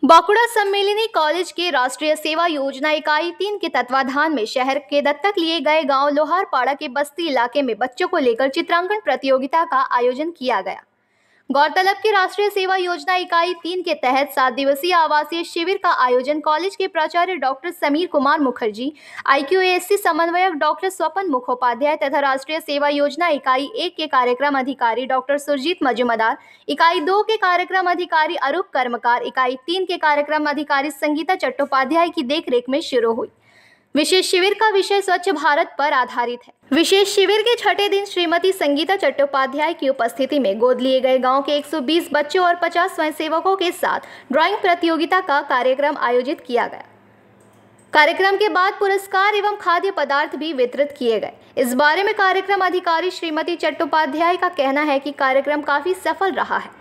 Bankura सम्मेलनी college के राष्ट्रीय सेवा योजना इकाई 3 के तत्वाधान में शहर के दत्तक लिए गए गांव लोहारपाड़ा के बस्ती इलाके में बच्चों को लेकर चित्रांकन प्रतियोगिता का आयोजन किया गया। गौरतलब की राष्ट्रीय सेवा योजना इकाई 3 के तहत 7 दिवसीय आवासीय शिविर का आयोजन कॉलेज के प्राचार्य डॉक्टर समीर कुमार मुखर्जी, IQASC समन्वयक डॉक्टर स्वपन मुखोपाध्याय तथा राष्ट्रीय सेवा योजना इकाई 1 के कार्यक्रम अधिकारी डॉक्टर सुरजीत मजुमदार, इकाई 2 के कार्यक्रम अधिकारी अरूप कर्मकार, इकाई 3 के कार्यक्रम अधिकारी संगीता चट्टोपाध्याय की देखरेख में शुरू हुई। विशेष शिविर का विषय स्वच्छ भारत पर आधारित है। विशेष शिविर के छठे दिन श्रीमती संगीता चट्टोपाध्याय की उपस्थिति में गोद लिए गए गांव के 120 बच्चों और 50 स्वयंसेवकों के साथ ड्राइंग प्रतियोगिता का कार्यक्रम आयोजित किया गया। कार्यक्रम के बाद पुरस्कार एवं खाद्य पदार्थ भी वितरित किए गए। इस बारे में कार्यक्रम अधिकारी श्रीमती चट्टोपाध्याय का कहना है कि कार्यक्रम काफी सफल रहा है।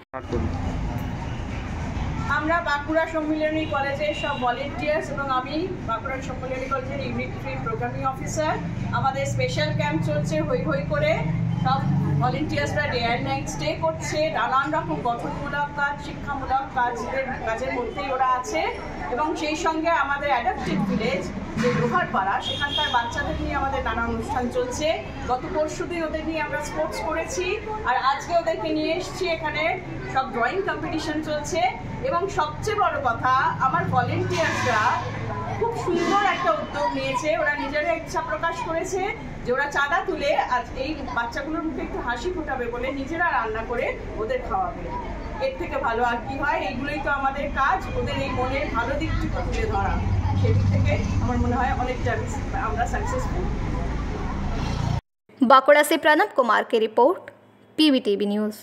আমরা বাঁকুড়া সম্মিলনী কলেজের সব ভলেন্টিয়ার্স এবং আমি বাঁকুড়া সম্মিলনী কলেজের ইউনিট 3 প্রোগ্রামিং অফিসার। আমাদের স্পেশাল ক্যাম্প চলছে হই হই করে। সব ভলেন্টিয়ার্সরা ডে অ্যান্ড নাইট স্টে করছে। নানান রকম গঠনমূলক কাজ, শিক্ষামূলক কাজের মধ্যেই ওরা আছে এবং সেই সঙ্গে আমাদের অ্যাডাপ্টিভ ভিলেজ যে লোহারপাড়া, সেখানকার বাচ্চাদের নিয়ে আমাদের নানা অনুষ্ঠান চলছে। গত পরশুদিন ওদের নিয়ে আমরা স্পোর্টস করেছি আর আজকে ওদেরকে নিয়ে এসেছি। এখানে সব ড্রয়িং কম্পিটিশন চলছে এবং সবচেয়ে বড় কথা, আমার ভলেন্টিয়ার্সরা খুব সুন্দর একটা উদ্যোগ নিয়েছে। ওরা নিজেরা ইচ্ছা প্রকাশ করেছে যে ওরা চাঁদা তুলে আজ এই বাচ্চাগুলোর মুখে একটু হাসি ফোটাবে বলে নিজেরা রান্না করে ওদের খাওয়াবে। এর থেকে ভালো আর কি হয়? এইগুলোই তো আমাদের কাজ, ওদের এই মনের ভালো দিকটুকু তুলে ধরা। সেদিক থেকে আমার মনে হয় অনেকটা আমরা সাকসেসফুল। बांकुड़ा से प्रणब कुमार की रिपोर्ट, PVTV न्यूज़।